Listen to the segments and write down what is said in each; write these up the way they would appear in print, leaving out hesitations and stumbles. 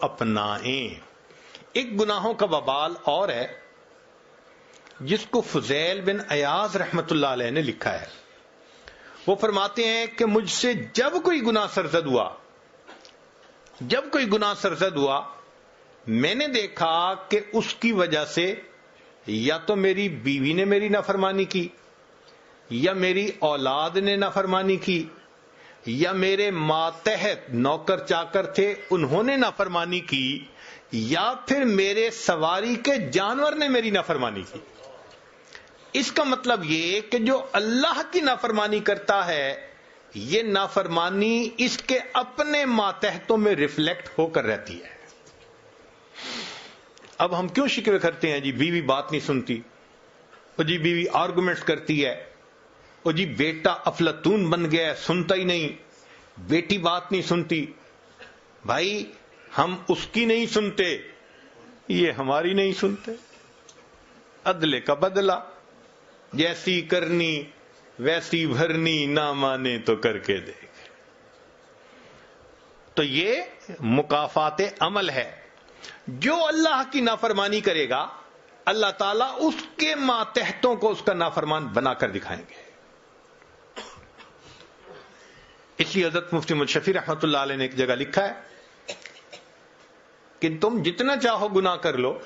اپنائیں۔ ایک گناہوں کا وبال اور ہے جس کو فضیل بن عیاض رحمت اللہ علیہ نے لکھا ہے۔ وہ فرماتے ہیں کہ مجھ سے جب کوئی گناہ سرزد ہوا میں نے دیکھا کہ اس کی وجہ سے یا تو میری بیوی نے میری نافرمانی کی، یا میری اولاد نے نافرمانی کی، یا میرے ماتحت نوکر چاکر تھے انہوں نے نافرمانی کی، یا پھر میرے سواری کے جانور نے میری نافرمانی کی۔ اس کا مطلب یہ کہ جو اللہ کی نافرمانی کرتا ہے یہ نافرمانی اس کے اپنے ماتحتوں میں ریفلیکٹ ہو کر رہتی ہے۔ اب ہم کیوں شکوے کرتے ہیں جی بیوی بات نہیں سنتی، اور جی بیوی آرگومنٹس کرتی ہے، اور جی بیٹا افلاطون بن گیا ہے سنتا ہی نہیں، بیٹی بات نہیں سنتی۔ بھائی ہم اس کی نہیں سنتے، یہ ہماری نہیں سنتے۔ عدلے کا بدلہ، جیسی کرنی ویسی بھرنی، نہ مانے تو کر کے دیکھ۔ تو یہ مکافات عمل ہے۔ جو اللہ کی نافرمانی کرے گا اللہ تعالیٰ اس کے ماتحتوں کو اس کا نافرمان بنا کر دکھائیں گے۔ اس لیے حضرت مفتی محمد شفیع رحمۃ اللہ علیہ نے ایک جگہ لکھا ہے کہ تم جتنا چاہو گناہ کر لو،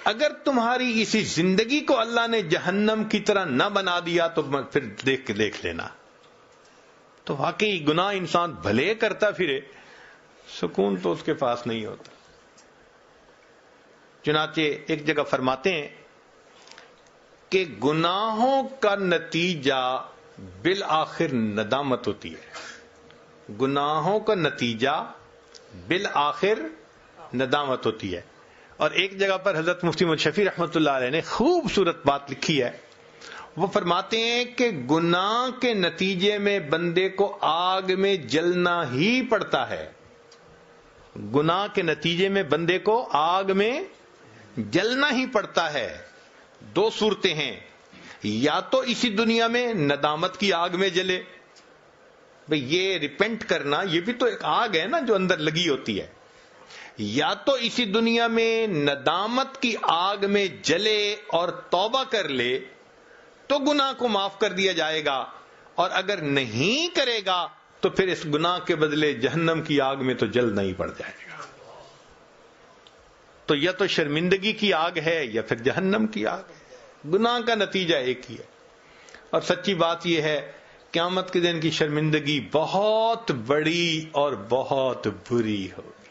اگر تمہاری اسی زندگی کو اللہ نے جہنم کی طرح نہ بنا دیا تو پھر دیکھ لینا۔ تو واقعی گناہ انسان بھلے کرتا پھرے، سکون تو اس کے پاس نہیں ہوتا۔ چنانچہ ایک جگہ فرماتے ہیں کہ گناہوں کا نتیجہ بالآخر ندامت ہوتی ہے۔ گناہوں کا نتیجہ بالآخر ندامت ہوتی ہے۔ اور ایک جگہ پر حضرت مفتی محمد شفیع رحمۃ اللہ علیہ نے خوبصورت بات لکھی ہے۔ وہ فرماتے ہیں کہ گناہ کے نتیجے میں بندے کو آگ میں جلنا ہی پڑتا ہے۔ گناہ کے نتیجے میں بندے کو آگ میں جلنا ہی پڑتا ہے۔ دو صورتیں ہیں، یا تو اسی دنیا میں ندامت کی آگ میں جلے، بھئی یہ ریپینٹ کرنا یہ بھی تو ایک آگ ہے نا جو اندر لگی ہوتی ہے، یا تو اسی دنیا میں ندامت کی آگ میں جلے اور توبہ کر لے تو گناہ کو معاف کر دیا جائے گا، اور اگر نہیں کرے گا تو پھر اس گناہ کے بدلے جہنم کی آگ میں تو جلنا ہی پڑ جائے گا۔ تو یا تو شرمندگی کی آگ ہے یا پھر جہنم کی آگ ہے، گناہ کا نتیجہ ایک ہی ہے۔ اور سچی بات یہ ہے قیامت کے دن کی شرمندگی بہت بڑی اور بہت بری ہوگی۔